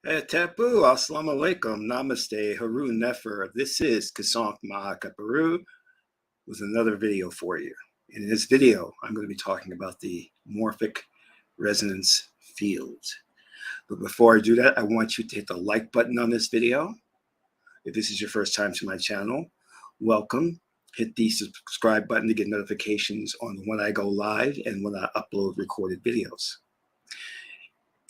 Tapu, assalamu alaikum, namaste, haru nefer. This is Qesankh Mahakaparu with another video for you. In this video, I'm going to be talking about the Morphic resonance field. But before I do that, I want you to hit the like button on this video. If this is your first time to my channel, welcome. Hit the subscribe button to get notifications on when I go live and when I upload recorded videos.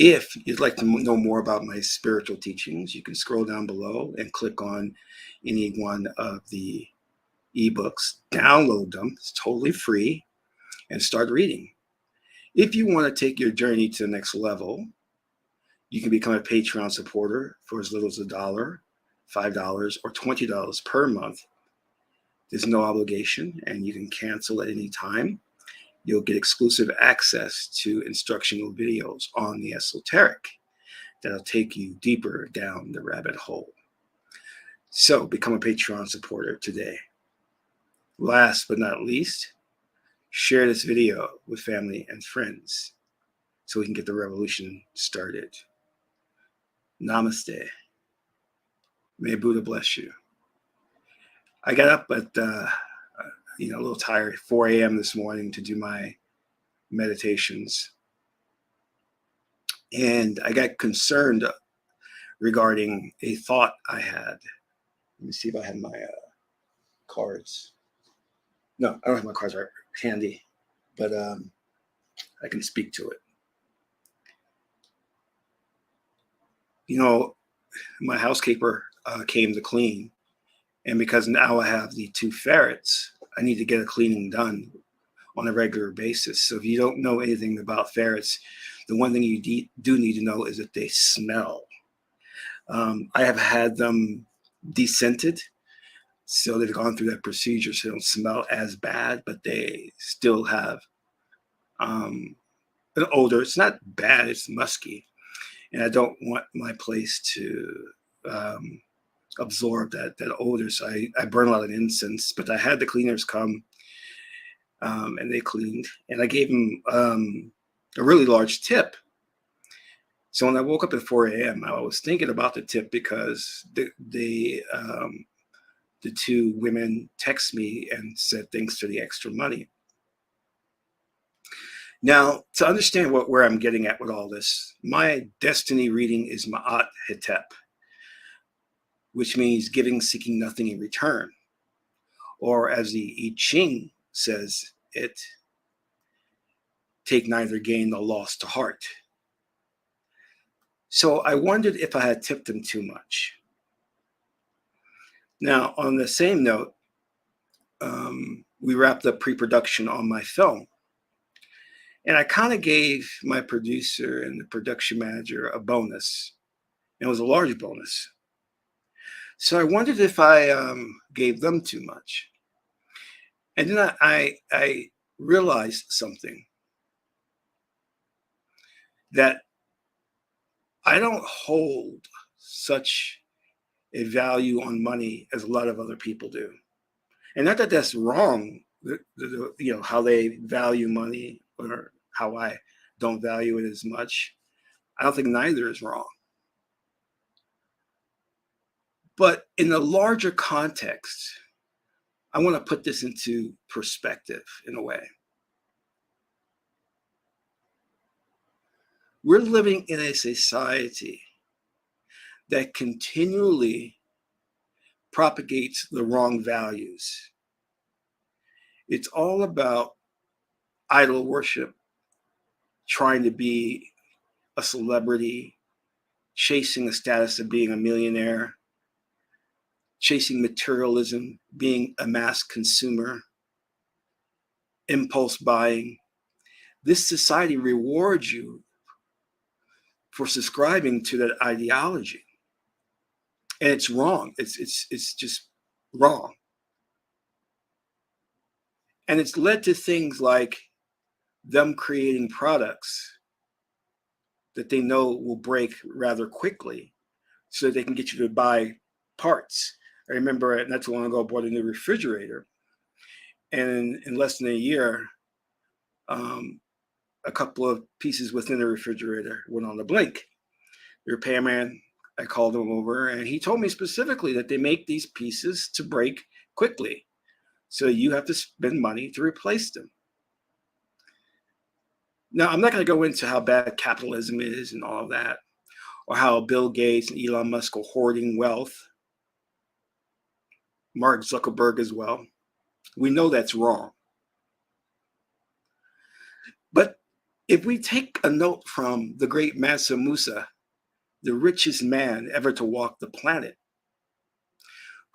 If you'd like to know more about my spiritual teachings, you can scroll down below and click on any one of the ebooks, download them, it's totally free, and start reading. If you want to take your journey to the next level, you can become a Patreon supporter for as little as $1, $5, or $20 per month. There's no obligation, and you can cancel at any time. You'll get exclusive access to instructional videos on the esoteric that'll take you deeper down the rabbit hole. So become a Patreon supporter today. Last but not least, share this video with family and friends so we can get the revolution started. Namaste. May Buddha bless you. I got up at a little tired, 4 a.m. this morning to do my meditations. And I got concerned regarding a thought I had. Let me see if I have my cards. No, I don't have my cards right handy, but I can speak to it. My housekeeper came to clean, and because now I have the 2 ferrets, I need to get a cleaning done on a regular basis. So if you don't know anything about ferrets, the one thing you do need to know is that they smell. I have had them descented, so they've gone through that procedure, so they don't smell as bad, but they still have an odor. It's not bad, it's musky, and I don't want my place to absorb that odor, so I burn a lot of incense. But I had the cleaners come, and they cleaned, and I gave them a really large tip. So when I woke up at 4 a.m., I was thinking about the tip because the 2 women text me and said thanks for the extra money. Now, to understand where I'm getting at with all this, my destiny reading is Ma'at Hetep, which means giving, seeking nothing in return. Or as the I Ching says it, take neither gain nor loss to heart. So I wondered if I had tipped them too much. Now, on the same note, we wrapped up pre-production on my film. And I kind of gave my producer and the production manager a bonus. And it was a large bonus. So I wondered if I gave them too much. And then I realized something, that I don't hold such a value on money as a lot of other people do. And not that that's wrong, how they value money or how I don't value it as much. I don't think neither is wrong. But in the larger context, I want to put this into perspective in a way. We're living in a society that continually propagates the wrong values. It's all about idol worship, trying to be a celebrity, chasing the status of being a millionaire, chasing materialism, being a mass consumer, impulse buying. This society rewards you for subscribing to that ideology. And it's wrong. It's just wrong. And it's led to things like them creating products that they know will break rather quickly so that they can get you to buy parts. I remember not too long ago, I bought a new refrigerator. And in less than a year, a couple of pieces within the refrigerator went on the blink. The repairman, I called him over, and he told me specifically that they make these pieces to break quickly. So you have to spend money to replace them. Now, I'm not going to go into how bad capitalism is and all of that, or how Bill Gates and Elon Musk are hoarding wealth, Mark Zuckerberg as well. We know that's wrong. But if we take a note from the great Mansa Musa, the richest man ever to walk the planet,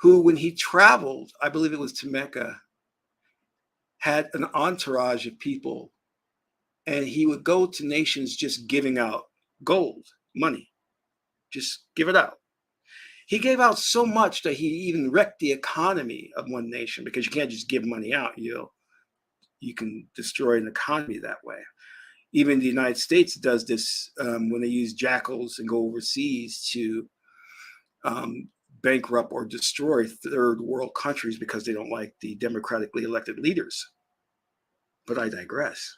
who, when he traveled, I believe it was to Mecca, had an entourage of people, and he would go to nations just giving out gold, money, just give it out. He gave out so much that he even wrecked the economy of one nation, because you can't just give money out. You can destroy an economy that way. Even the United States does this when they use jackals and go overseas to bankrupt or destroy third world countries because they don't like the democratically elected leaders. But I digress.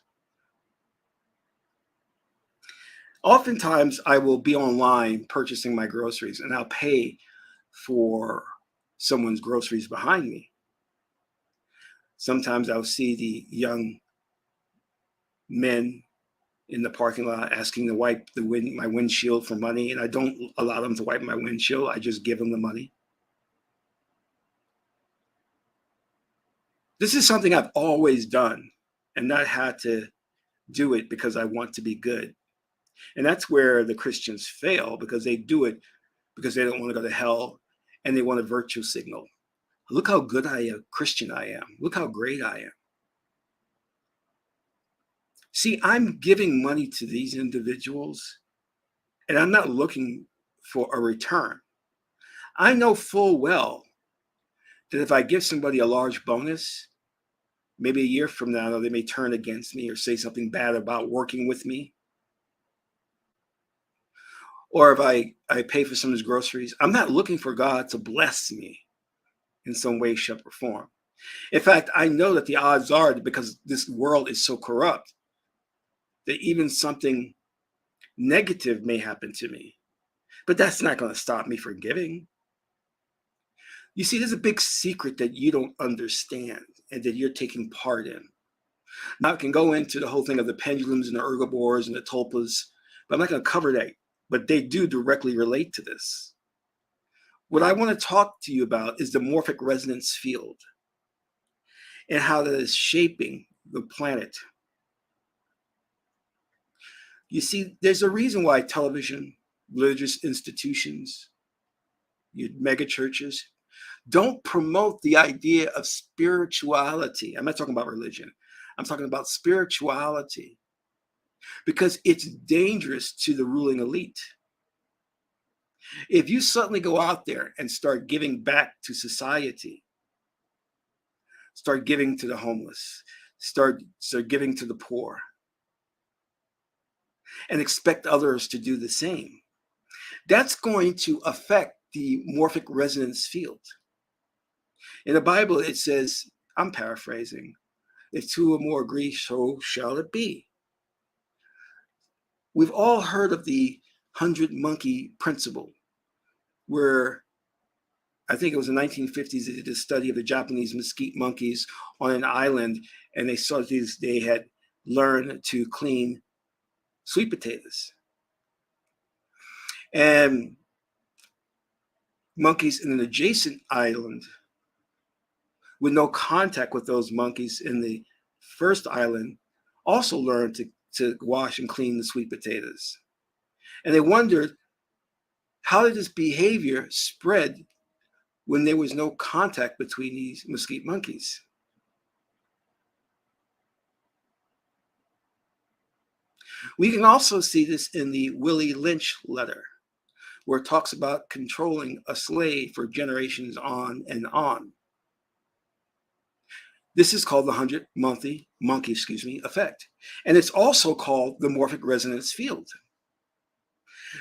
Oftentimes, I will be online purchasing my groceries, and I'll pay for someone's groceries behind me. Sometimes I'll see the young men in the parking lot asking to wipe my windshield for money, and I don't allow them to wipe my windshield. I just give them the money. This is something I've always done, and not had to do it because I want to be good. And that's where the Christians fail, because they do it because they don't want to go to hell, and they want a virtue signal. Look how good I am, Christian I am. Look how great I am. See, I'm giving money to these individuals, and I'm not looking for a return. I know full well that if I give somebody a large bonus, maybe a year from now, they may turn against me or say something bad about working with me. Or if I pay for someone's groceries, I'm not looking for God to bless me in some way, shape, or form. In fact, I know that the odds are, because this world is so corrupt, that even something negative may happen to me. But that's not going to stop me from giving. You see, there's a big secret that you don't understand and that you're taking part in. Now, I can go into the whole thing of the pendulums and the ergobores and the tulpas, but I'm not going to cover that. But they do directly relate to this. What I want to talk to you about is the morphic resonance field and how that is shaping the planet. You see, there's a reason why television, religious institutions, mega churches don't promote the idea of spirituality. I'm not talking about religion. I'm talking about spirituality, because it's dangerous to the ruling elite. If you suddenly go out there and start giving back to society, start giving to the homeless, start giving to the poor, and expect others to do the same, that's going to affect the morphic resonance field. In the Bible, it says, I'm paraphrasing, if two or more agree, so shall it be. We've all heard of the 100-monkey principle, where I think it was in the 1950s, they did a study of the Japanese mesquite monkeys on an island, and they saw they had learned to clean sweet potatoes. And monkeys in an adjacent island with no contact with those monkeys in the first island also learned to wash and clean the sweet potatoes. And they wondered, how did this behavior spread when there was no contact between these mesquite monkeys? We can also see this in the Willie Lynch letter, where it talks about controlling a slave for generations on and on. This is called the 100-monkey effect. And it's also called the morphic resonance field.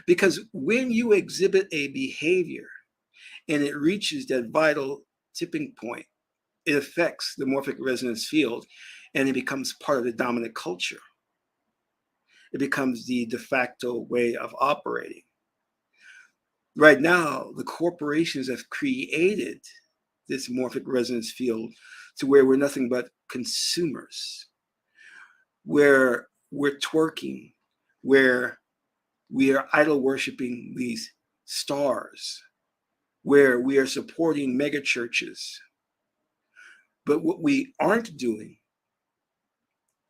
Because when you exhibit a behavior and it reaches that vital tipping point, it affects the morphic resonance field, and it becomes part of the dominant culture. It becomes the de facto way of operating. Right now, the corporations have created this morphic resonance field to where we're nothing but consumers, where we're twerking, where we are idol worshiping these stars, where we are supporting mega churches. But what we aren't doing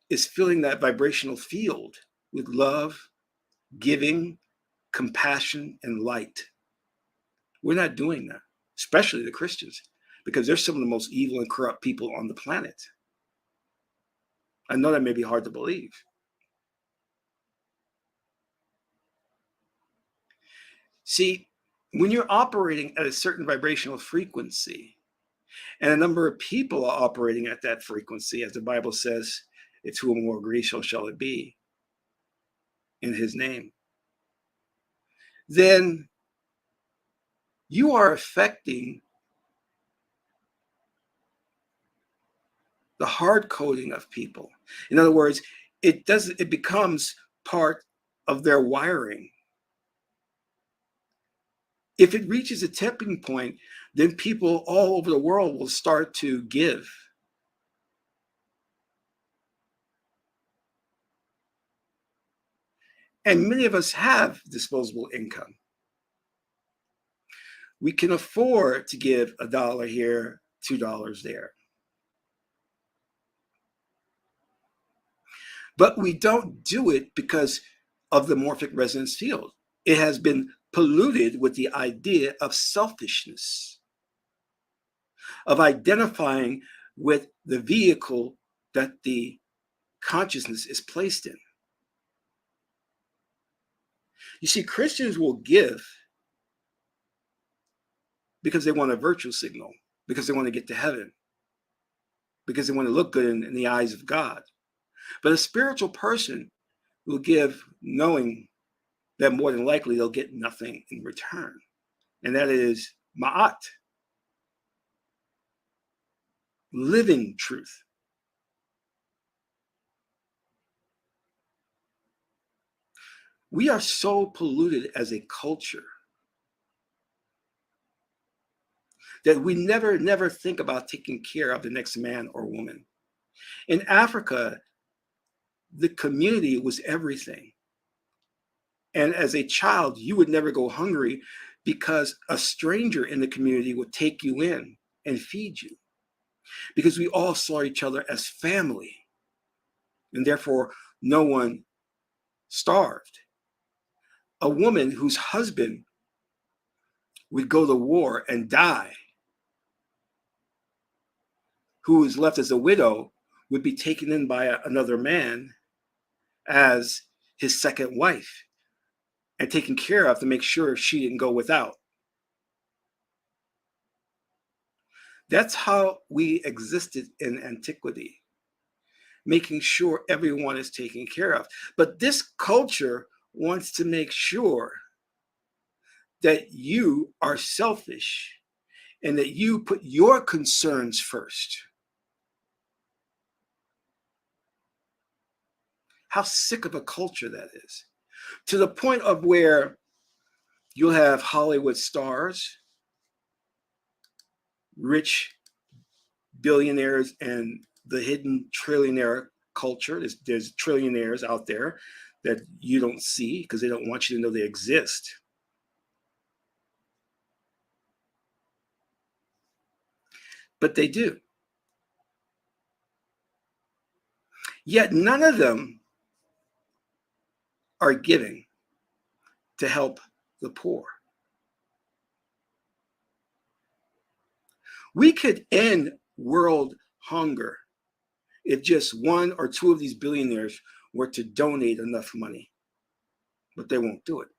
is filling that vibrational field with love, giving, compassion, and light. We're not doing that, especially the Christians, because they're some of the most evil and corrupt people on the planet. I know that may be hard to believe. See, when you're operating at a certain vibrational frequency, and a number of people are operating at that frequency, as the Bible says, if two or more agree, so shall it be, in his name, then you are affecting the hard coding of people. In other words, it becomes part of their wiring. If it reaches a tipping point, then people all over the world will start to give. And many of us have disposable income. We can afford to give $1 here, $2 there. But we don't do it because of the morphic resonance field. It has been polluted with the idea of selfishness, of identifying with the vehicle that the consciousness is placed in. You see, Christians will give because they want a virtue signal, because they want to get to heaven, because they want to look good in the eyes of God. But a spiritual person will give knowing that more than likely they'll get nothing in return. And that is ma'at, living truth. We are so polluted as a culture that we never think about taking care of the next man or woman. In Africa, the community was everything. And as a child, you would never go hungry because a stranger in the community would take you in and feed you, because we all saw each other as family, and therefore no one starved. A woman whose husband would go to war and die, who is left as a widow, would be taken in by another man as his second wife and taken care of to make sure she didn't go without. That's how we existed in antiquity, making sure everyone is taken care of. But this culture wants to make sure that you are selfish and that you put your concerns first. How sick of a culture that is, to the point of where you'll have Hollywood stars, rich billionaires, and the hidden trillionaire culture. There's trillionaires out there that you don't see because they don't want you to know they exist. But they do. Yet none of them are giving to help the poor. We could end world hunger if just one or two of these billionaires were to donate enough money. But they won't do it.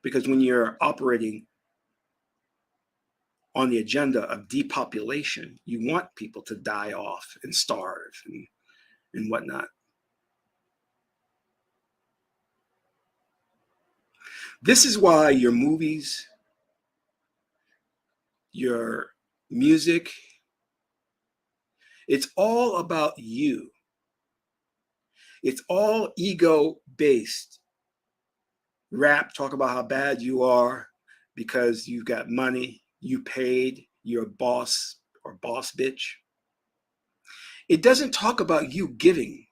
Because when you're operating on the agenda of depopulation, you want people to die off and starve and whatnot. This is why your movies, your music, it's all about you. It's all ego-based. Rap, talk about how bad you are. because you got money, you paid, you're a boss or boss bitch. It doesn't talk about you giving,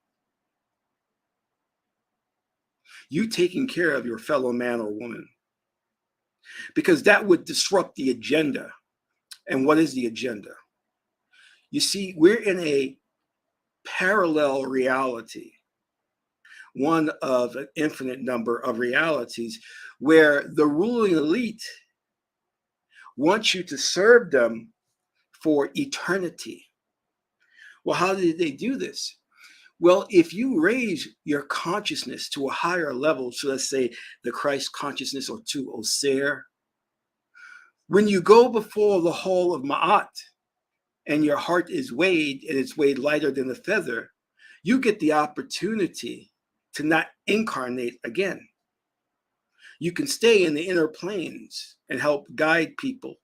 you taking care of your fellow man or woman, because that would disrupt the agenda. And what is the agenda? You see, we're in a parallel reality, one of an infinite number of realities, where the ruling elite wants you to serve them for eternity. Well, how did they do this? Well, if you raise your consciousness to a higher level, so let's say the Christ consciousness or to Osir, when you go before the hall of Ma'at and your heart is weighed and it's weighed lighter than a feather, you get the opportunity to not incarnate again. You can stay in the inner planes and help guide people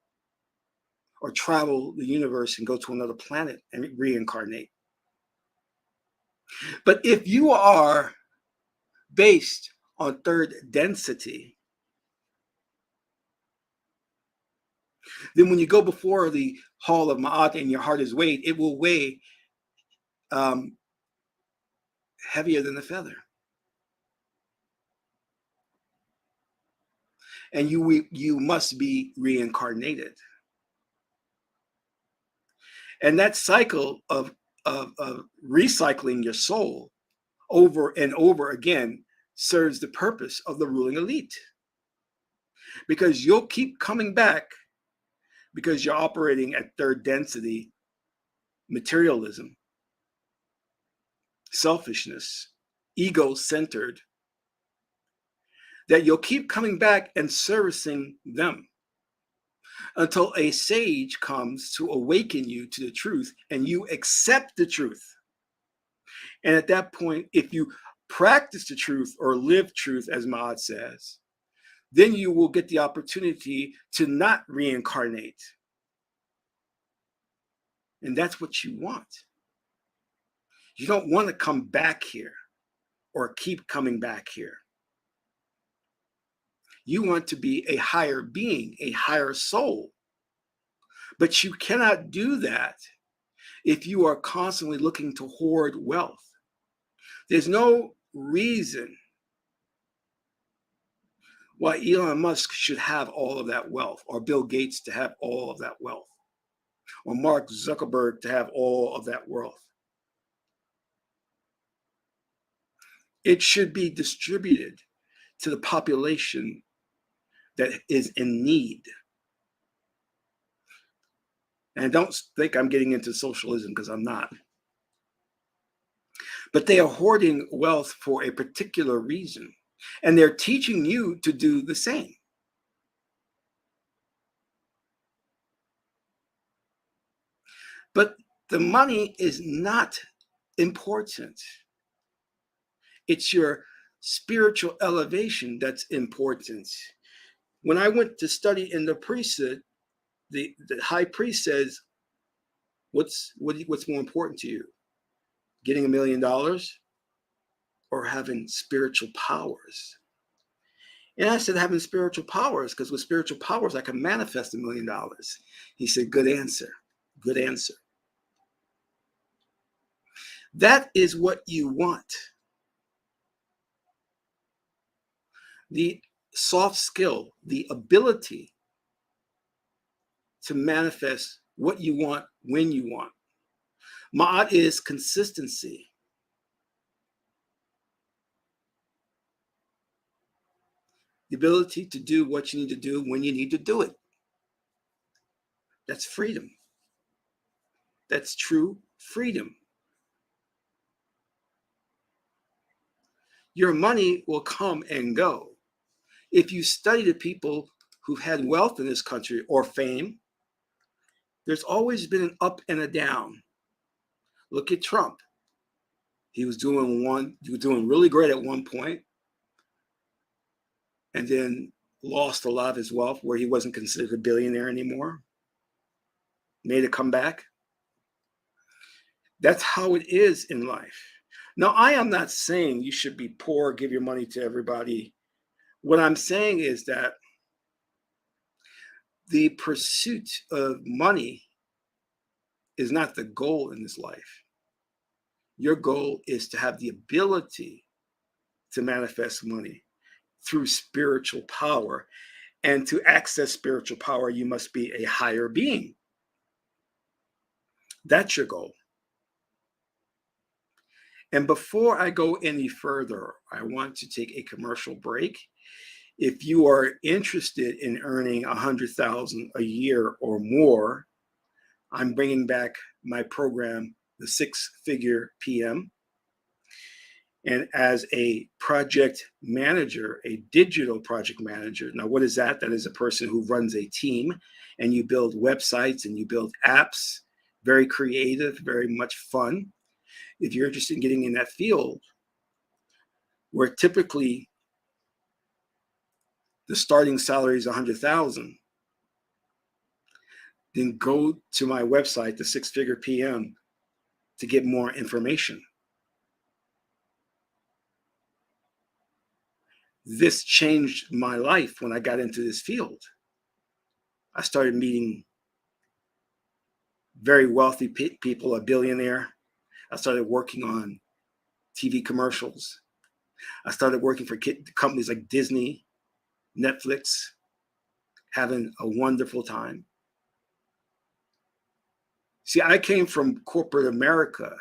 or travel the universe and go to another planet and reincarnate. But if you are based on third density, then when you go before the hall of Ma'at and your heart is weighed, it will weigh heavier than a feather. And you must be reincarnated. And that cycle of recycling your soul over and over again serves the purpose of the ruling elite. Because you'll keep coming back because you're operating at third density materialism, selfishness, ego-centered, that you'll keep coming back and servicing them until a sage comes to awaken you to the truth and you accept the truth. And at that point, if you practice the truth or live truth, as Ma'at says, then you will get the opportunity to not reincarnate. And that's what you want. You don't want to come back here or keep coming back here. You want to be a higher being, a higher soul. But you cannot do that if you are constantly looking to hoard wealth. There's no reason why Elon Musk should have all of that wealth, or Bill Gates to have all of that wealth, or Mark Zuckerberg to have all of that wealth. It should be distributed to the population that is in need. And don't think I'm getting into socialism, because I'm not. But they are hoarding wealth for a particular reason. And they're teaching you to do the same. But the money is not important. It's your spiritual elevation that's important. When I went to study in the priesthood, the high priest says, what's more important to you? Getting $1 million or having spiritual powers? And I said, having spiritual powers, because with spiritual powers, I can manifest $1 million. He said, good answer. Good answer. That is what you want. The soft skill, the ability to manifest what you want when you want. Ma'at is consistency. The ability to do what you need to do when you need to do it. That's freedom. That's true freedom. Your money will come and go. If you study the people who've had wealth in this country or fame, there's always been an up and a down. Look at Trump. He was doing really great at one point, and then lost a lot of his wealth where he wasn't considered a billionaire anymore. Made a comeback. That's how it is in life. Now, I am not saying you should be poor, give your money to everybody. What I'm saying is that The pursuit of money is not the goal in this life. Your goal is to have the ability to manifest money through spiritual power. And to access spiritual power, you must be a higher being. That's your goal. And before I go any further, I want to take a commercial break. If you are interested in earning $100,000 a year or more, I'm bringing back my program, the Six-Figure PM. And as a project manager, a digital project manager, now what is that? That is a person who runs a team, and you build websites and you build apps, very creative, very much fun. If you're interested in getting in that field, where typically the starting salary is $100,000, then go to my website, the Six-Figure PM, to get more information. This changed my life when I got into this field. I started meeting very wealthy people, a billionaire. I started working on TV commercials. I started working for companies like Disney, Netflix, having a wonderful time. See, I came from corporate America,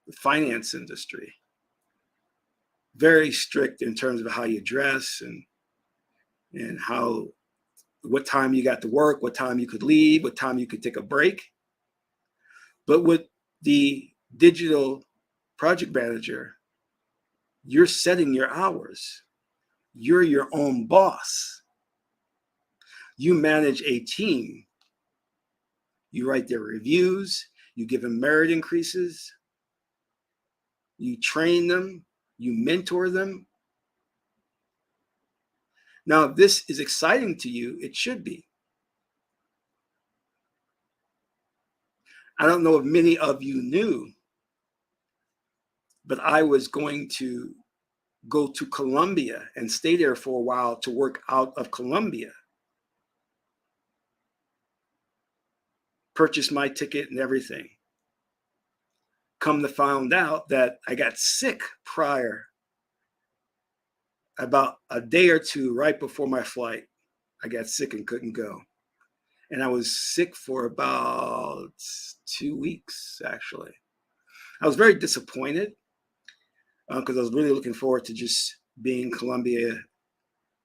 the finance industry, very strict in terms of how you dress and what time you got to work, what time you could leave, what time you could take a break. But with the digital project manager, you're setting your hours. You're your own boss. You manage a team. You write their reviews. You give them merit increases. You train them. You mentor them. Now, if this is exciting to you, it should be. I don't know if many of you knew, but I was going to go to Colombia and stay there for a while to work out of Colombia. Purchase my ticket and everything. Come to find out that I got sick prior, about a day or two right before my flight. I got sick and couldn't go. And I was sick for about 2 weeks, actually. I was very disappointed because I was really looking forward to just being in Colombia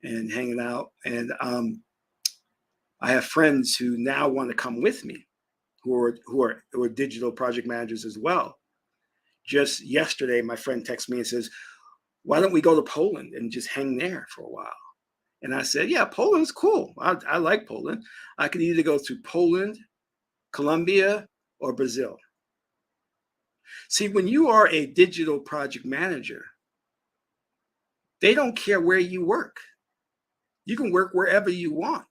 and hanging out. And I have friends who now want to come with me, who are digital project managers as well. Just yesterday, my friend texted me and says, why don't we go to Poland and just hang there for a while? And I said, yeah, Poland's cool. I like Poland. I could either go to Poland, Colombia, or Brazil. See, when you are a digital project manager, they don't care where you work. You can work wherever you want,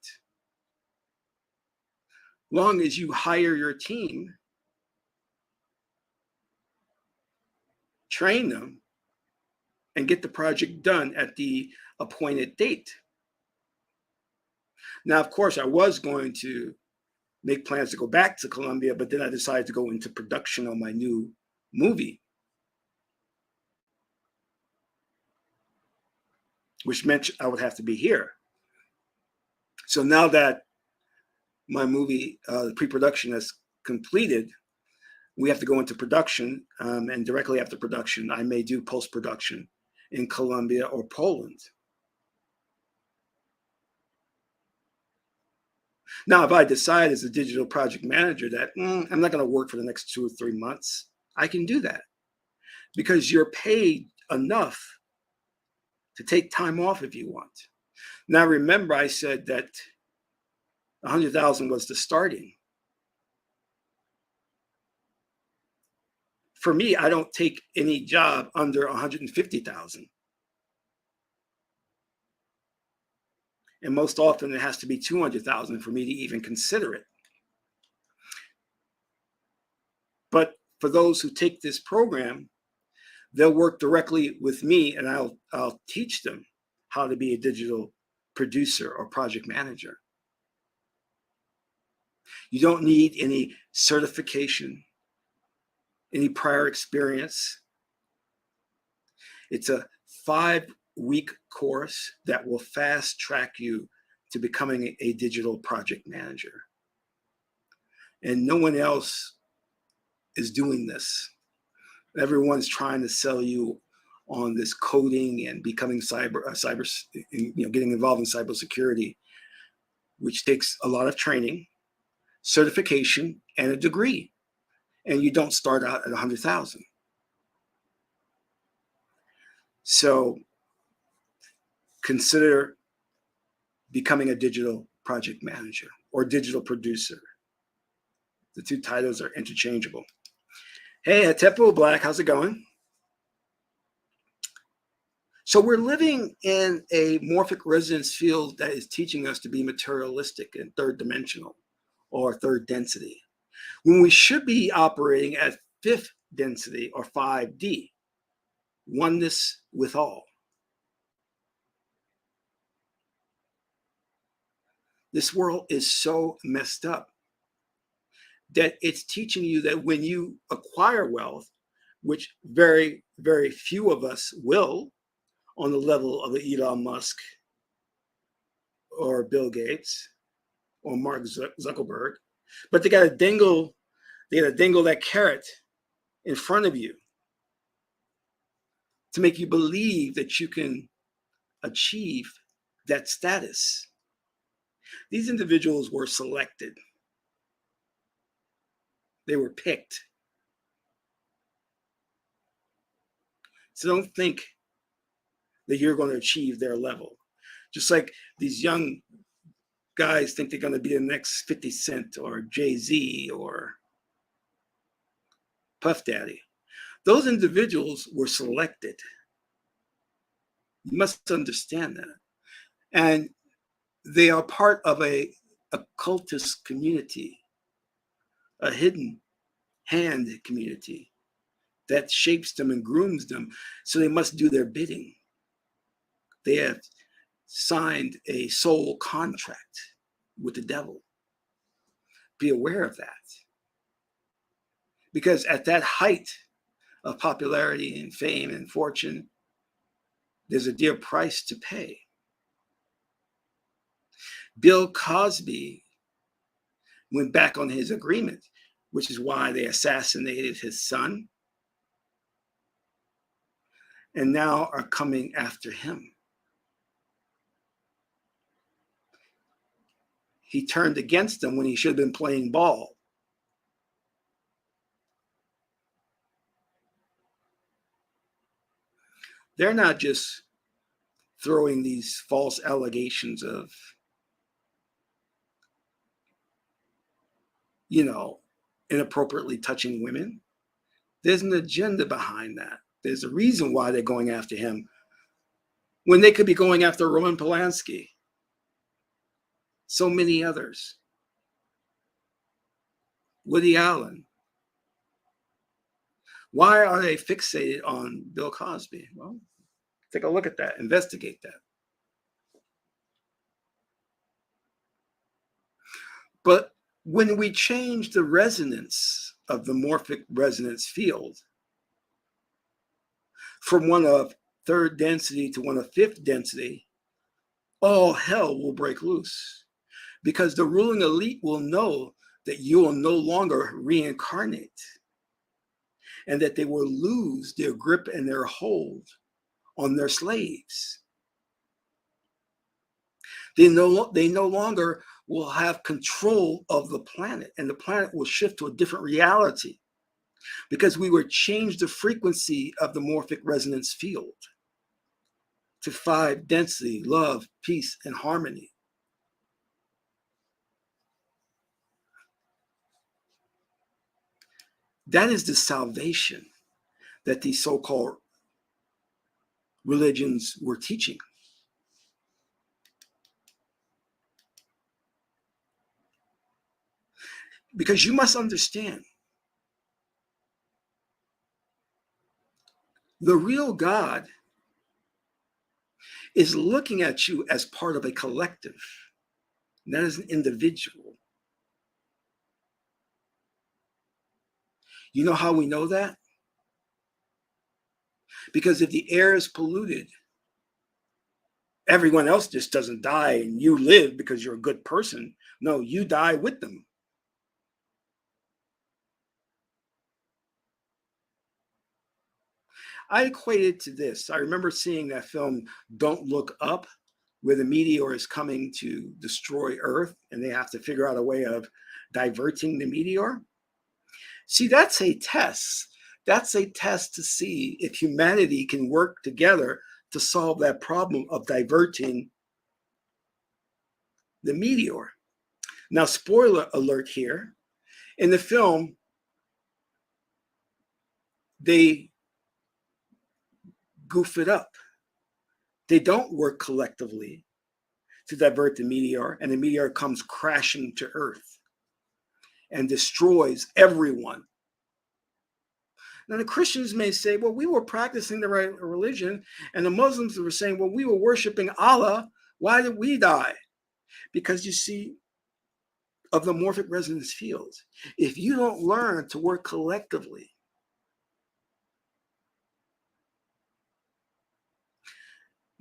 long as you hire your team, train them, and get the project done at the appointed date. Now, of course, I was going to make plans to go back to Colombia, but then I decided to go into production on my new movie, which meant I would have to be here. So now that my movie, pre-production is completed, we have to go into production, and directly after production, I may do post-production in Colombia or Poland. Now, if I decide as a digital project manager that I'm not going to work for the next 2 or 3 months, I can do that because you're paid enough to take time off if you want. Now, remember, I said that 100,000 was the starting. For me, I don't take any job under 150,000. And most often it has to be 200,000 for me to even consider it. But for those who take this program, they'll work directly with me, and I'll teach them how to be a digital producer or project manager. You don't need any certification, any prior experience. It's a 5-week course that will fast track you to becoming a digital project manager. And no one else is doing this. Everyone's trying to sell you on this coding and becoming getting involved in cybersecurity, which takes a lot of training, certification, and a degree. And you don't start out at 100,000. So consider becoming a digital project manager or digital producer. The two titles are interchangeable. Hey, Atepo Black, how's it going? So we're living in a morphic resonance field that is teaching us to be materialistic and third dimensional or third density, when we should be operating at fifth density or 5D, oneness with all. This world is so messed up that it's teaching you that when you acquire wealth, which very, very few of us will, on the level of Elon Musk or Bill Gates or Mark Zuckerberg, but they got to dangle that carrot in front of you to make you believe that you can achieve that status. These individuals were selected. They were picked. So don't think that you're going to achieve their level. Just like these young guys think they're going to be the next 50 Cent or Jay-Z or Puff Daddy. Those individuals were selected. You must understand that. And they are part of a occultist community, a hidden hand community that shapes them and grooms them. So they must do their bidding. They have signed a soul contract with the devil. Be aware of that. Because at that height of popularity and fame and fortune, there's a dear price to pay. Bill Cosby went back on his agreement, which is why they assassinated his son and now are coming after him. He turned against them when he should have been playing ball. They're not just throwing these false allegations of, inappropriately touching women. There's an agenda behind that. There's a reason why they're going after him when they could be going after Roman Polanski, so many others, Woody Allen. Why are they fixated on Bill Cosby? Well, take a look at that, investigate that. But when we change the resonance of the morphic resonance field from one of third density to one of fifth density, all hell will break loose, because the ruling elite will know that you will no longer reincarnate and that they will lose their grip and their hold on their slaves. They no longer will have control of the planet, and the planet will shift to a different reality because we will change the frequency of the morphic resonance field to 5 density, love, peace, and harmony. That is the salvation that these so-called religions were teaching. Because you must understand, the real God is looking at you as part of a collective, not as an individual. You know how we know that? Because if the air is polluted, everyone else just doesn't die and you live because you're a good person. No, you die with them. I equate it to this. I remember seeing that film, Don't Look Up, where the meteor is coming to destroy Earth and they have to figure out a way of diverting the meteor. See, that's a test. That's a test to see if humanity can work together to solve that problem of diverting the meteor. Now, spoiler alert here. In the film, they goof it up. They don't work collectively to divert the meteor, and the meteor comes crashing to Earth and destroys everyone. Now, the Christians may say, well, we were practicing the right religion, and the Muslims were saying, well, we were worshiping Allah. Why did we die? Because you see, of the morphic resonance fields, if you don't learn to work collectively,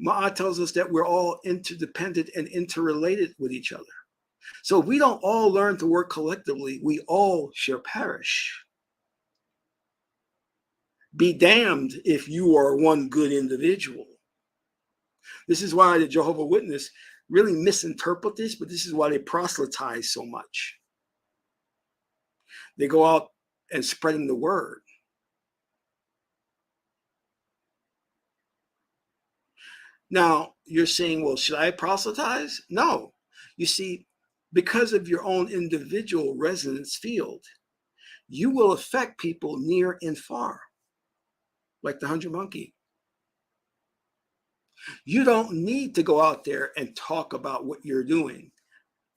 Ma'a tells us that we're all interdependent and interrelated with each other. So if we don't all learn to work collectively, we all shall perish. Be damned if you are one good individual. This is why the Jehovah's Witness really misinterpret this, but this is why they proselytize so much. They go out and spreading the word. Now, you're saying, well, should I proselytize? No. You see, because of your own individual resonance field, you will affect people near and far, like the 100 monkey. You don't need to go out there and talk about what you're doing,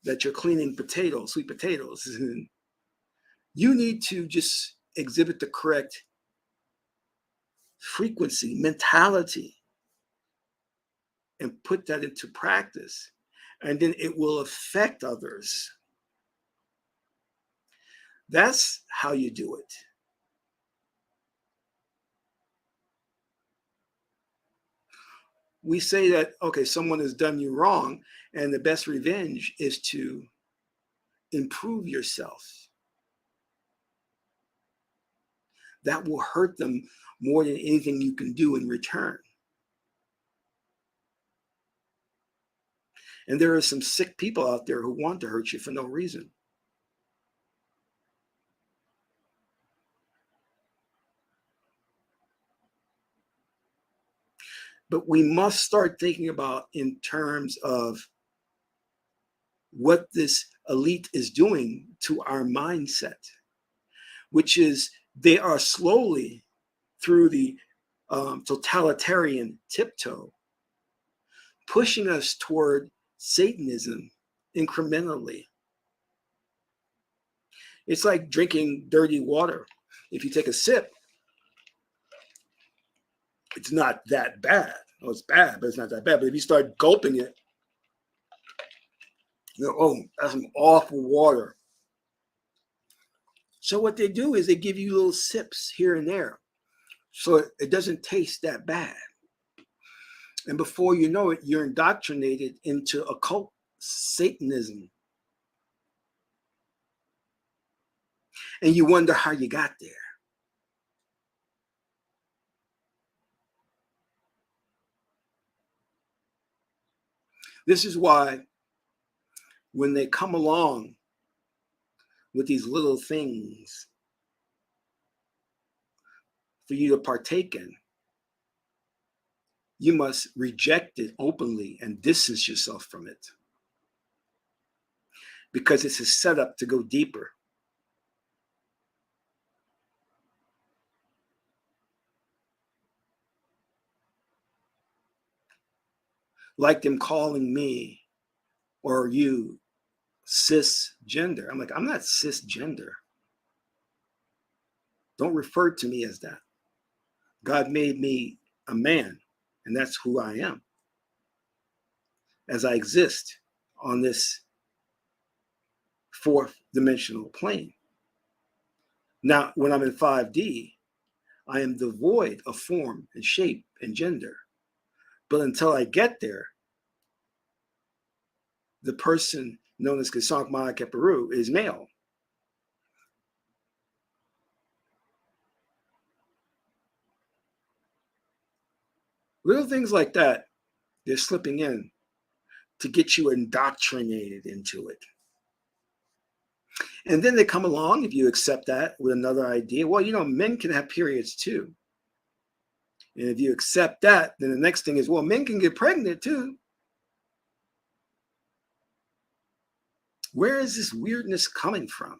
that you're cleaning potatoes, sweet potatoes. You need to just exhibit the correct frequency, mentality, and put that into practice. And then it will affect others. That's how you do it. We say that, okay, someone has done you wrong, and the best revenge is to improve yourself. That will hurt them more than anything you can do in return. And there are some sick people out there who want to hurt you for no reason. But we must start thinking about in terms of what this elite is doing to our mindset, which is they are slowly, through the totalitarian tiptoe, pushing us toward Satanism incrementally. It's like drinking dirty water. If you take a sip, it's not that bad. Oh, it's bad, but it's not that bad. But if you start gulping it, you know, oh, that's some awful water. So what they do is they give you little sips here and there, so it doesn't taste that bad. And before you know it, you're indoctrinated into occult Satanism. And you wonder how you got there. This is why when they come along with these little things for you to partake in, you must reject it openly and distance yourself from it, because it's a setup to go deeper. Like them calling me or you cisgender. I'm like, I'm not cisgender. Don't refer to me as that. God made me a man, and that's who I am as I exist on this fourth dimensional plane. Now, when I'm in 5D, I am devoid of form and shape and gender. But until I get there, the person known as Qesankh Peru is male. Little things like that, they're slipping in to get you indoctrinated into it. And then they come along, if you accept that, with another idea. Well, men can have periods too. And if you accept that, then the next thing is, well, men can get pregnant too. Where is this weirdness coming from?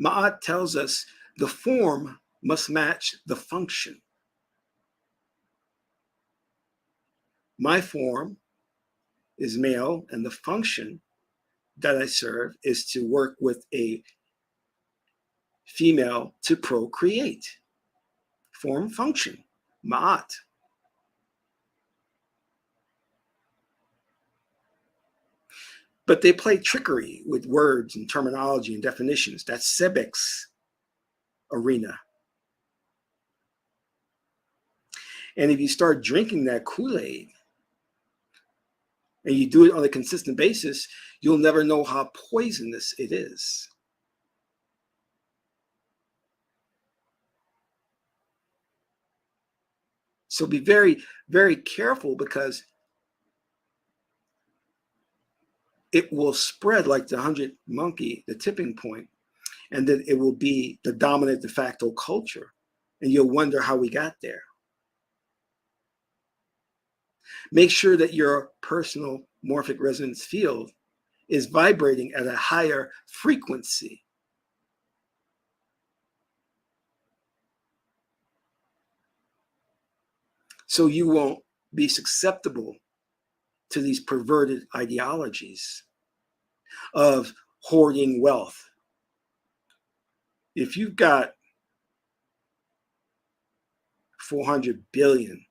Ma'at tells us the form must match the function. My form is male, and the function that I serve is to work with a female to procreate. Form, function, ma'at. But they play trickery with words and terminology and definitions. That's Sebek's arena. And if you start drinking that Kool-Aid, and you do it on a consistent basis, you'll never know how poisonous it is. So be very, very careful, because it will spread like the 100 monkey, the tipping point, and then it will be the dominant de facto culture. And you'll wonder how we got there. Make sure that your personal morphic resonance field is vibrating at a higher frequency. So you won't be susceptible to these perverted ideologies of hoarding wealth. If you've got 400 billion,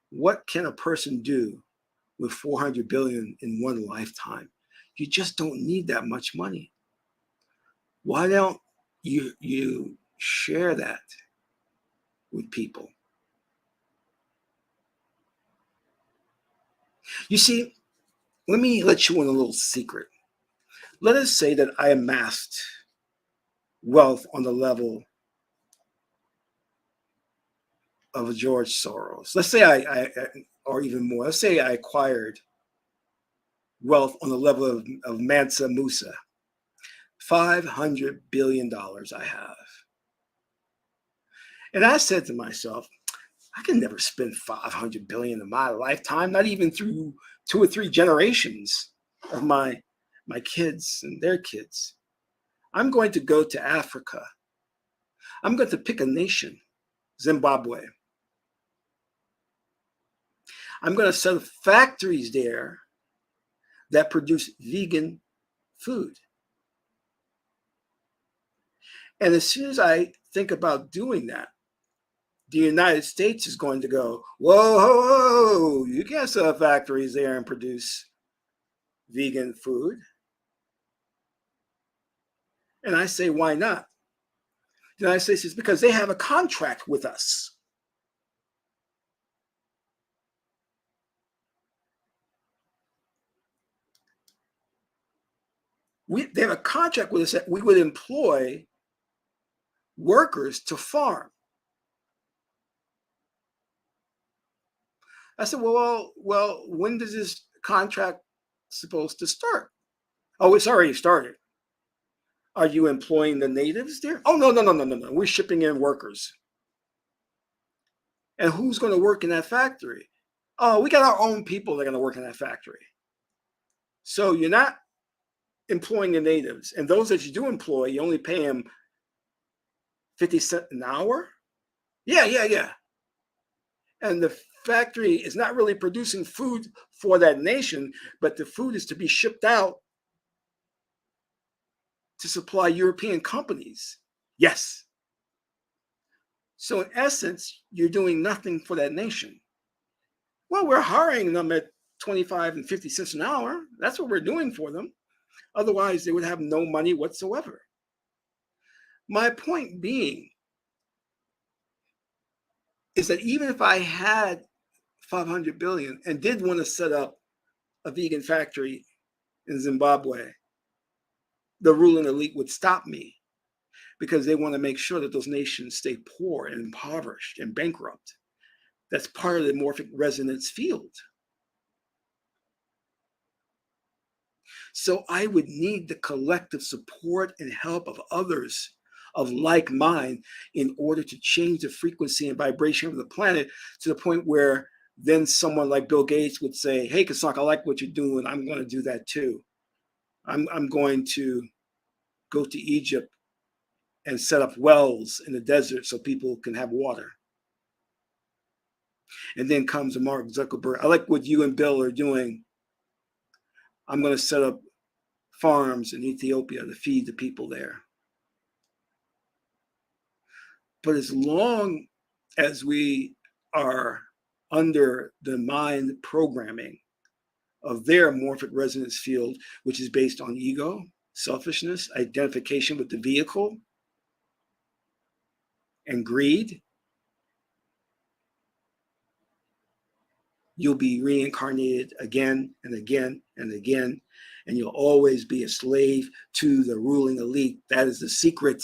what can a person do with 400 billion in one lifetime? You just don't need that much money. Why don't you share that with people? You see, let me let you in a little secret. Let us say that I amassed wealth on the level of George Soros. Let's say I or even more. Let's say I acquired wealth on the level of Mansa Musa. $500 billion I have. And I said to myself, I can never spend 500 billion in my lifetime, not even through 2 or 3 generations of my kids and their kids. I'm going to go to Africa. I'm going to pick a nation, Zimbabwe. I'm going to set up factories there that produce vegan food. And as soon as I think about doing that, the United States is going to go, whoa, you can't set up factories there and produce vegan food. And I say, why not? The United States says, because they have a contract with us. They have a contract with us that we would employ workers to farm. I said, well, when does this contract supposed to start? Oh, it's already started. Are you employing the natives there? Oh, no. We're shipping in workers. And who's going to work in that factory? Oh, we got our own people that are going to work in that factory. So you're not employing the natives. And those that you do employ, you only pay them 50 cents an hour? Yeah. And the factory is not really producing food for that nation, but the food is to be shipped out to supply European companies. Yes. So in essence, you're doing nothing for that nation. Well, we're hiring them at 25 and 50 cents an hour. That's what we're doing for them. Otherwise, they would have no money whatsoever. My point being is that even if I had 500 billion and did want to set up a vegan factory in Zimbabwe, the ruling elite would stop me because they want to make sure that those nations stay poor and impoverished and bankrupt. That's part of the morphic resonance field. So I would need the collective support and help of others of like mind in order to change the frequency and vibration of the planet to the point where then someone like Bill Gates would say, hey, Qesankh, I like what you're doing. I'm going to do that too. I'm going to go to Egypt and set up wells in the desert so people can have water. And then comes Mark Zuckerberg. I like what you and Bill are doing. I'm going to set up farms in Ethiopia to feed the people there. But as long as we are under the mind programming of their morphic resonance field, which is based on ego, selfishness, identification with the vehicle, and greed, you'll be reincarnated again and again and again, and you'll always be a slave to the ruling elite. That is the secret.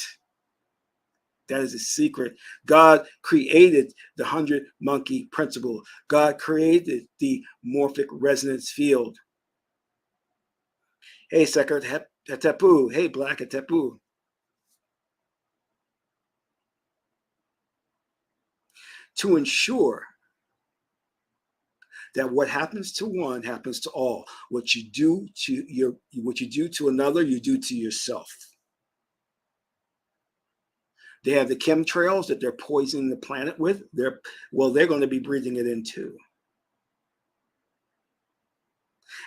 That is a secret. God created the 100 monkey principle. God created the morphic resonance field. Hey, Sekar Hetepu. Hey, Black Hetepu. To ensure that what happens to one happens to all. What you do to another, you do to yourself. They have the chemtrails that they're poisoning the planet with. They're going to be breathing it in too.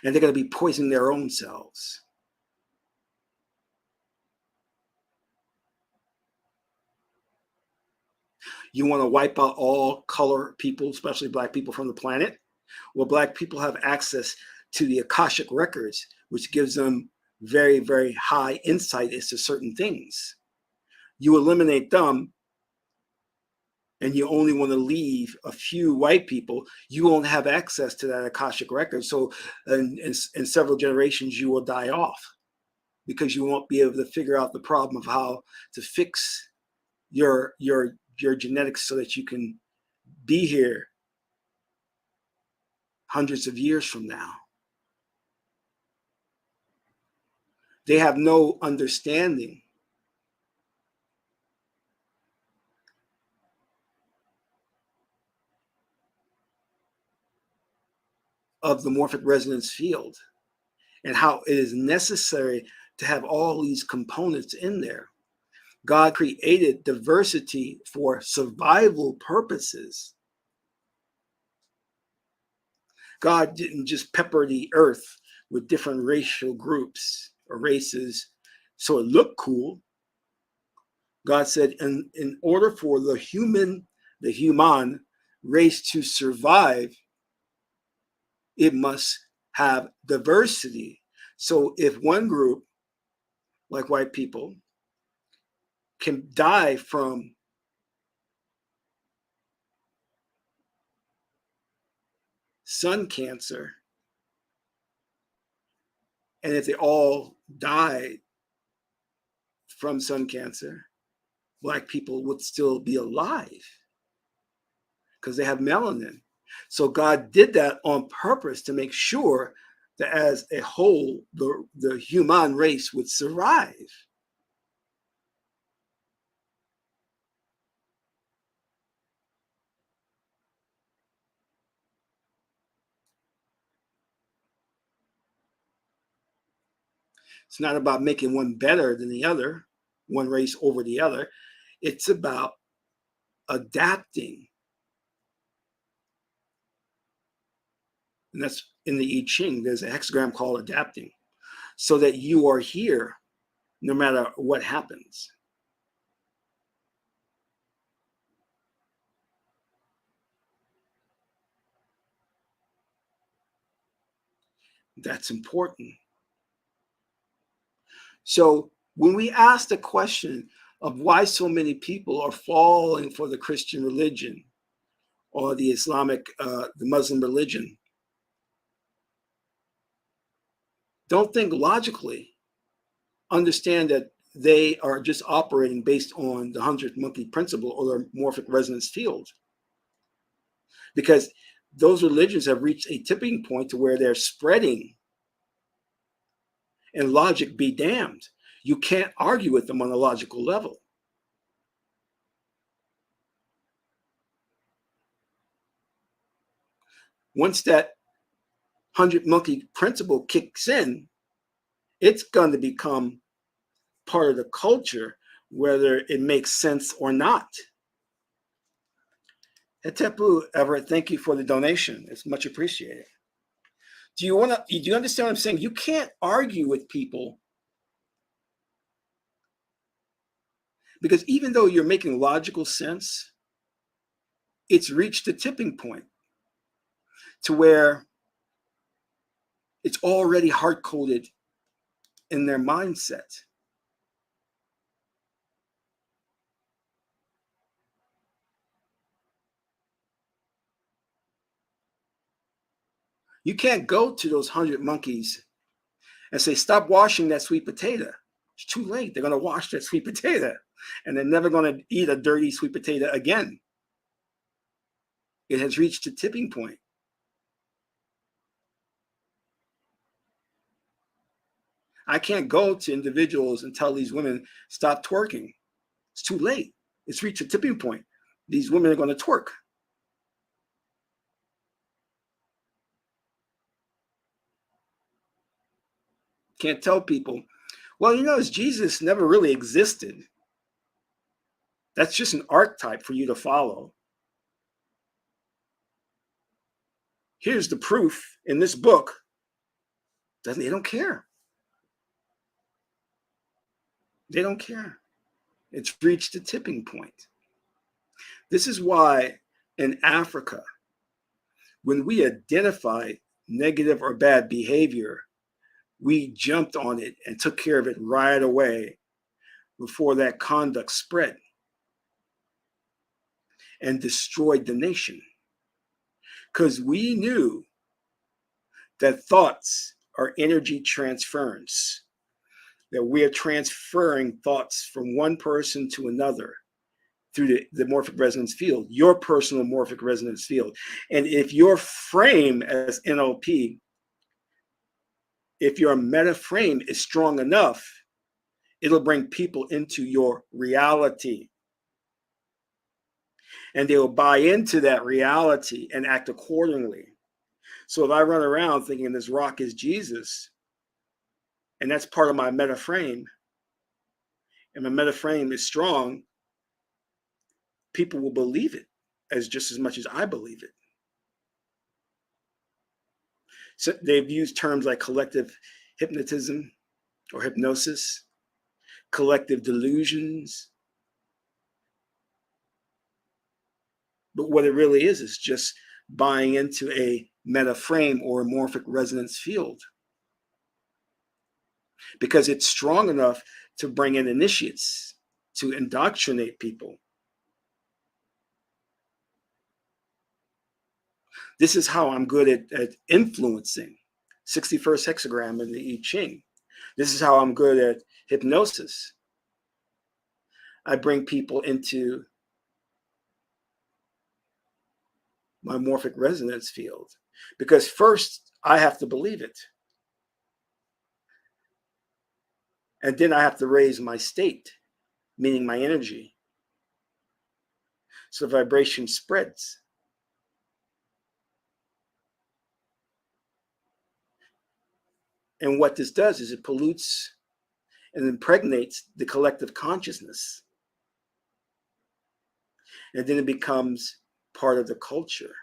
And they're going to be poisoning their own selves. You want to wipe out all color people, especially Black people, from the planet? Well, Black people have access to the Akashic records, which gives them very, very high insight as to certain things. You eliminate them, and you only want to leave a few white people, you won't have access to that Akashic record. So in several generations, you will die off because you won't be able to figure out the problem of how to fix your genetics so that you can be here hundreds of years from now. They have no understanding of the morphic resonance field and how it is necessary to have all these components in there. God created diversity for survival purposes. God didn't just pepper the earth with different racial groups or races so it looked cool. God said, in order for the human race to survive, it must have diversity. So if one group, like white people, can die from sun cancer, and if they all died from sun cancer, Black people would still be alive because they have melanin. So God did that on purpose to make sure that as a whole, the human race would survive. It's not about making one better than the other, one race over the other. It's about adapting. And that's in the I Ching. There's a hexagram called adapting, so that you are here no matter what happens. That's important. So when we ask the question of why so many people are falling for the Christian religion or the the Muslim religion, don't think logically. Understand that they are just operating based on the 100 monkey principle or the morphic resonance field. Because those religions have reached a tipping point to where they're spreading, and logic be damned. You can't argue with them on a logical level. Once that 100 monkey principle kicks in, it's going to become part of the culture, whether it makes sense or not. Hetepu Everett, thank you for the donation. It's much appreciated. Do you understand what I'm saying? You can't argue with people, because even though you're making logical sense, it's reached a tipping point to where it's already hard-coded in their mindset. You can't go to those 100 monkeys and say, stop washing that sweet potato. It's too late. They're going to wash that sweet potato, and they're never going to eat a dirty sweet potato again. It has reached a tipping point. I can't go to individuals and tell these women, stop twerking. It's too late. It's reached a tipping point. These women are going to twerk. Can't tell people, well, Jesus never really existed. That's just an archetype for you to follow. Here's the proof in this book. They don't care. They don't care. It's reached a tipping point. This is why in Africa, when we identify negative or bad behavior, we jumped on it and took care of it right away before that conduct spread and destroyed the nation. Because we knew that thoughts are energy transference, that we are transferring thoughts from one person to another through the morphic resonance field, your personal morphic resonance field. And if your frame as NLP, if your meta frame is strong enough, it'll bring people into your reality. And they will buy into that reality and act accordingly. So if I run around thinking this rock is Jesus, and that's part of my meta frame, and my meta frame is strong, people will believe it as just as much as I believe it. So they've used terms like collective hypnotism or hypnosis, collective delusions. But what it really is just buying into a meta frame or a morphic resonance field, because it's strong enough to bring in initiates, to indoctrinate people. This is how I'm good at influencing. 61st hexagram in the I Ching. This is how I'm good at hypnosis. I bring people into my morphic resonance field, because first I have to believe it. And then I have to raise my state, meaning my energy. So the vibration spreads. And what this does is it pollutes and impregnates the collective consciousness. And then it becomes part of the culture,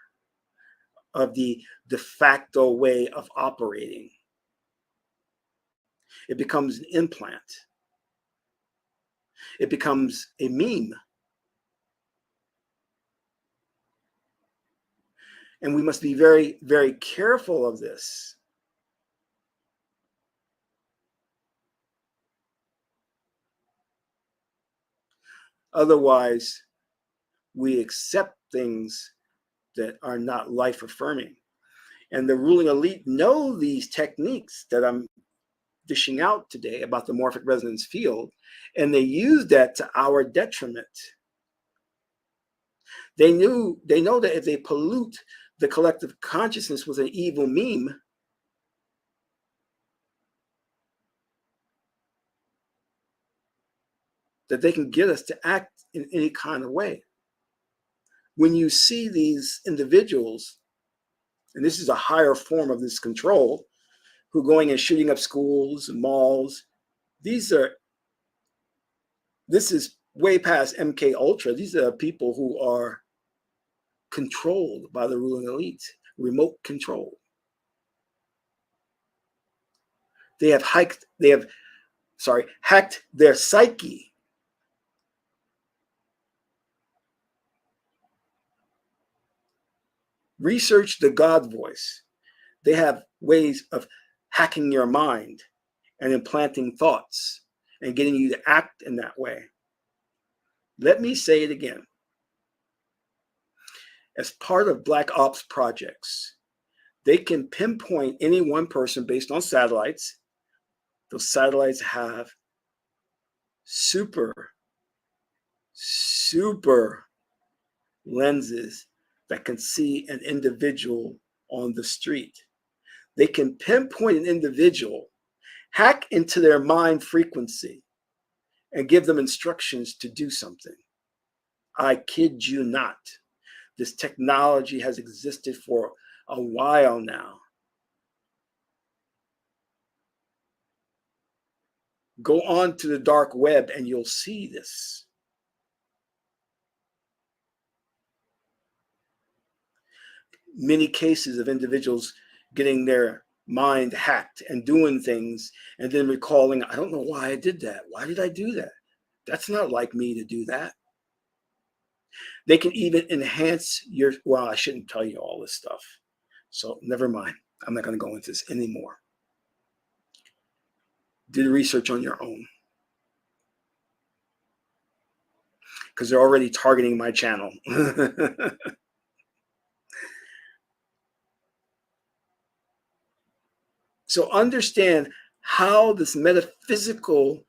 of the de facto way of operating. It becomes an implant. It becomes a meme. And we must be very, very careful of this. Otherwise, we accept things that are not life affirming. And the ruling elite know these techniques that I'm dishing out today about the morphic resonance field, and they use that to our detriment. They know that if they pollute the collective consciousness with an evil meme, that they can get us to act in any kind of way. When you see these individuals, and this is a higher form of this control, who are going and shooting up schools and malls, this is way past MK Ultra. These are people who are controlled by the ruling elite, remote control. They have hacked their psyche. Research the God voice. They have ways of hacking your mind and implanting thoughts and getting you to act in that way. Let me say it again. As part of Black Ops projects, they can pinpoint any one person based on satellites. Those satellites have super lenses that can see an individual on the street. They can pinpoint an individual, hack into their mind frequency, and give them instructions to do something. I kid you not. This technology has existed for a while now. Go on to the dark web and you'll see this. Many cases of individuals getting their mind hacked and doing things and then recalling, I don't know why I did that. Why did I do that? That's not like me to do that. They can even enhance your, well, I shouldn't tell you all this stuff. So never mind. I'm not going to go into this anymore. Do research on your own. Because they're already targeting my channel. So understand how this metaphysical,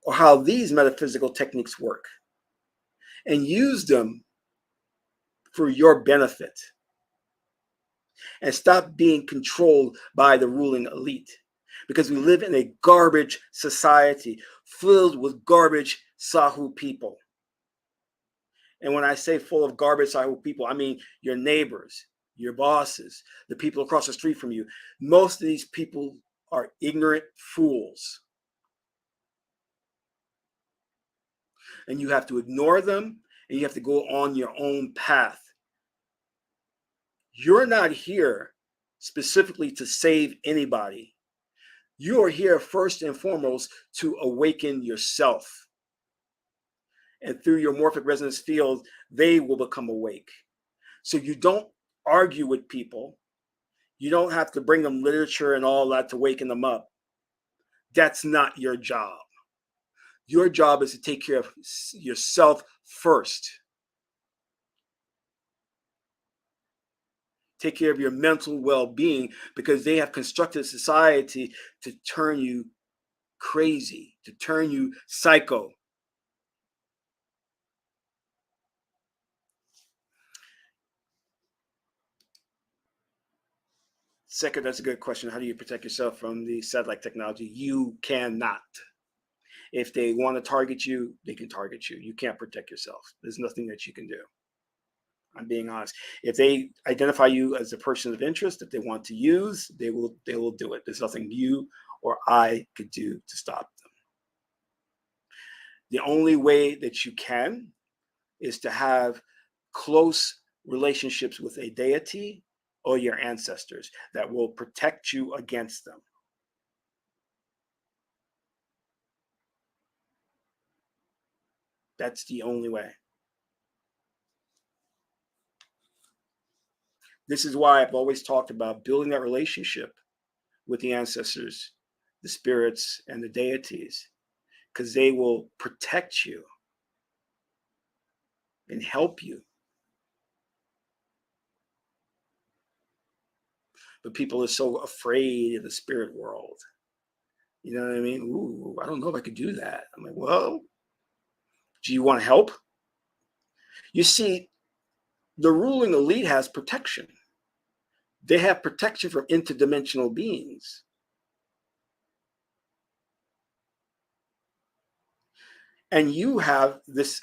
or how these metaphysical techniques work, and use them for your benefit. And stop being controlled by the ruling elite. Because we live in a garbage society filled with garbage Sahu people. And when I say full of garbage Sahu people, I mean your neighbors, your bosses, the people across the street from you. Most of these people are ignorant fools. And you have to ignore them, and you have to go on your own path. You're not here specifically to save anybody. You are here first and foremost to awaken yourself. And through your morphic resonance field, they will become awake. So you don't argue with people. You don't have to bring them literature and all that to waken them up. That's not your job. Your job is to take care of yourself first. Take care of your mental well-being, because they have constructed society to turn you crazy, to turn you psycho. Second, that's a good question. How do you protect yourself from the satellite technology? You cannot. If they want to target you, they can target you. You can't protect yourself. There's nothing that you can do. I'm being honest. If they identify you as a person of interest that they want to use, they will do it. There's nothing you or I could do to stop them. The only way that you can is to have close relationships with a deity or your ancestors that will protect you against them. That's the only way. This is why I've always talked about building that relationship with the ancestors, the spirits, and the deities. because they will protect you and help you. But people are so afraid of the spirit world. You know what I mean? Ooh, I don't know if I could do that. I'm like, well, do you want help? You see, the ruling elite has protection. They have protection from interdimensional beings. And you have this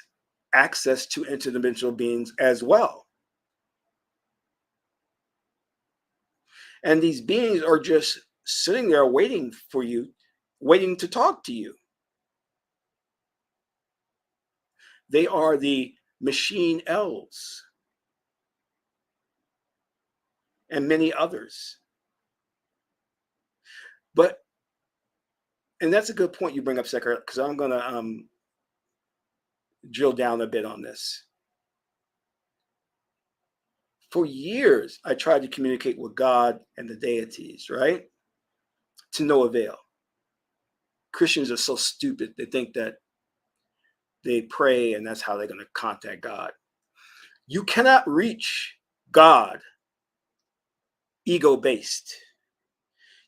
access to interdimensional beings as well. And these beings are just sitting there waiting for you, waiting to talk to you. They are the machine elves and many others. But, and that's a good point you bring up, Sekar, because I'm going to drill down a bit on this. For years, I tried to communicate with God and the deities, right? To no avail. Christians are so stupid. They think that they pray and that's how they're going to contact God. You cannot reach God ego-based.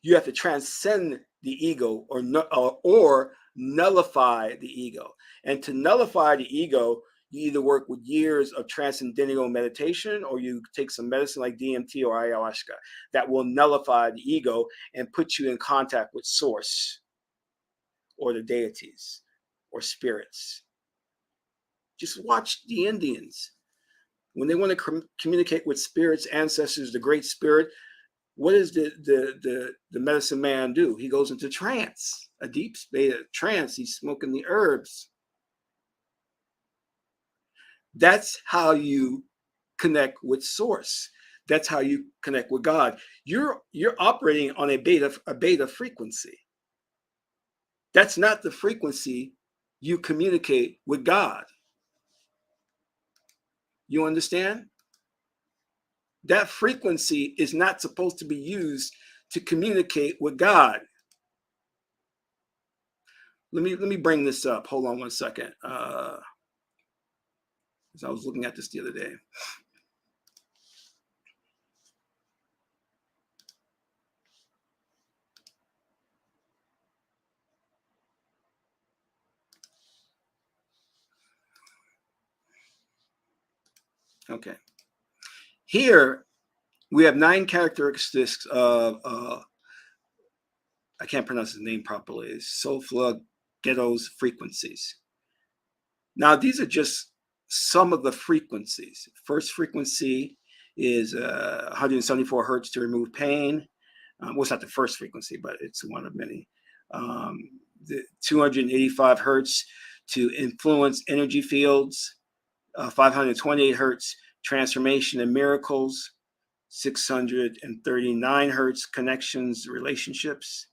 You have to transcend the ego or nullify the ego. And to nullify the ego, you either work with years of transcendental meditation or you take some medicine like DMT or ayahuasca that will nullify the ego and put you in contact with source or the deities or spirits. Just watch the Indians. When they want to communicate with spirits, ancestors, the great spirit, what does the medicine man do? He goes into trance, a deep state of trance. He's smoking the herbs. That's how you connect with source. That's how you connect with God. You're operating on a beta frequency. That's not the frequency you communicate with God. You understand? That frequency is not supposed to be used to communicate with God. Let me bring this up. Hold on one second. I was looking at this the other day. Okay. Here we have 9 characteristics of I can't pronounce his name properly. Sulfur Ghetto's frequencies. Now these are just some of the frequencies. First frequency is 174 hertz to remove pain. Well, it's not the first frequency, but it's one of many. The 285 hertz to influence energy fields. 528 hertz transformation and miracles. 639 hertz connections, relationships.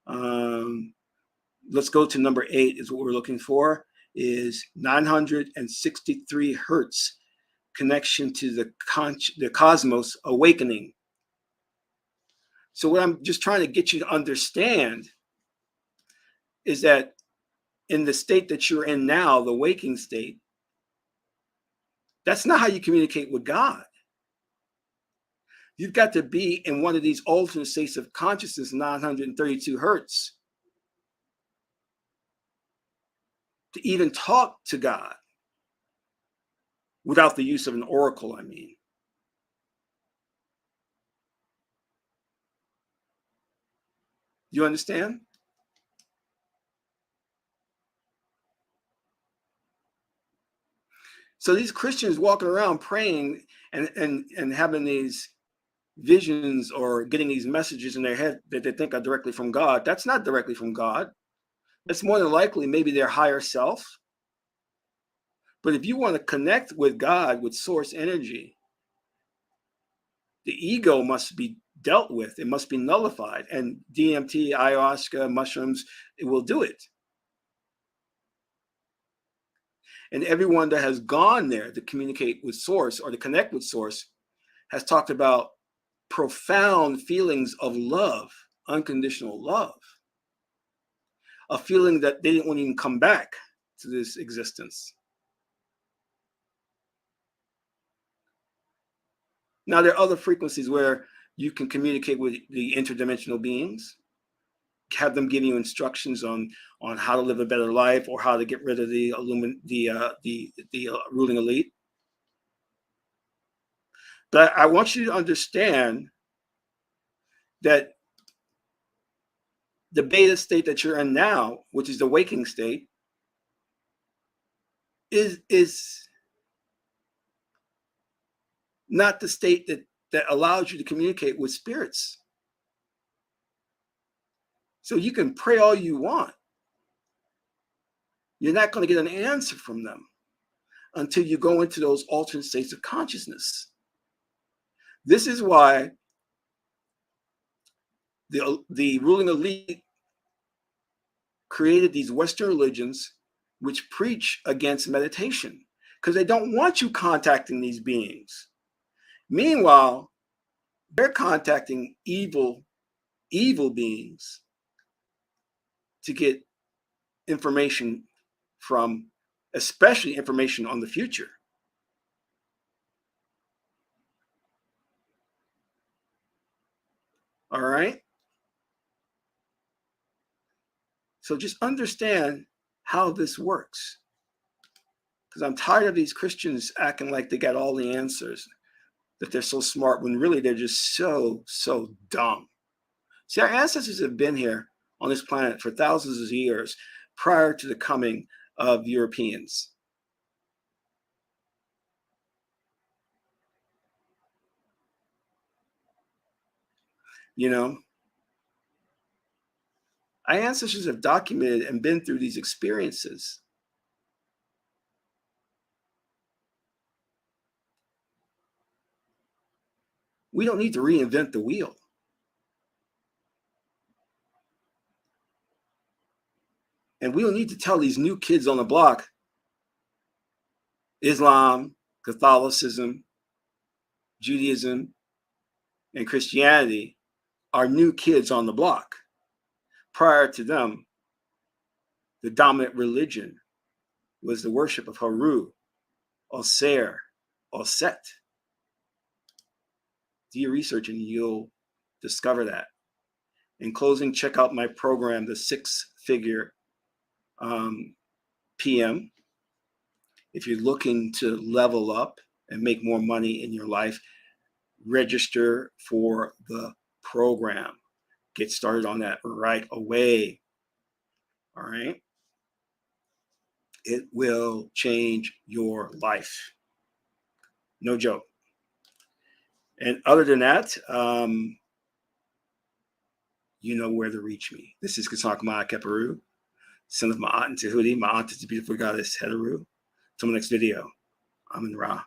Let's go to number 8 is what we're looking for, is 963 hertz connection to the cosmos awakening. So what I'm just trying to get you to understand is that in the state that you're in now, the waking state, that's not how you communicate with God. You've got to be in one of these alternate states of consciousness, 932 hertz, to even talk to God without the use of an oracle, I mean. You understand? So these Christians walking around praying and having these visions or getting these messages in their head that they think are directly from God, that's not directly from God. That's more than likely maybe their higher self. But if you want to connect with God, with source energy, the ego must be dealt with. It must be nullified. And DMT, ayahuasca, mushrooms, it will do it. And everyone that has gone there to communicate with source or to connect with source has talked about profound feelings of love, unconditional love. a feeling that they didn't want to even come back to this existence. Now, there are other frequencies where you can communicate with the interdimensional beings, have them give you instructions on how to live a better life or how to get rid of the ruling elite. But I want you to understand that the beta state that you're in now, which is the waking state, is not the state that allows you to communicate with spirits. So you can pray all you want. You're not going to get an answer from them until you go into those alternate states of consciousness. This is why the ruling elite created these Western religions which preach against meditation because they don't want you contacting these beings. Meanwhile, they're contacting evil beings to get information from, especially information on the future. All right? So just understand how this works. Because I'm tired of these Christians acting like they got all the answers, that they're so smart, when really they're just so dumb. See, our ancestors have been here on this planet for thousands of years prior to the coming of Europeans. You know, our ancestors have documented and been through these experiences. We don't need to reinvent the wheel. And we don't need to tell these new kids on the block, Islam, Catholicism, Judaism, and Christianity are new kids on the block. Prior to them, the dominant religion was the worship of Haru, Oser, Oset. Do your research and you'll discover that. In closing, check out my program, the 6-Figure PM. If you're looking to level up and make more money in your life, register for the program. Get started on that right away. All right? It will change your life. No joke. And other than that, you know where to reach me. This is Qesankh Ma'akeperu, son of Ma'at and Tahuti. Ma'at is the beautiful goddess Heteru. Till the next video, I'm in Ra.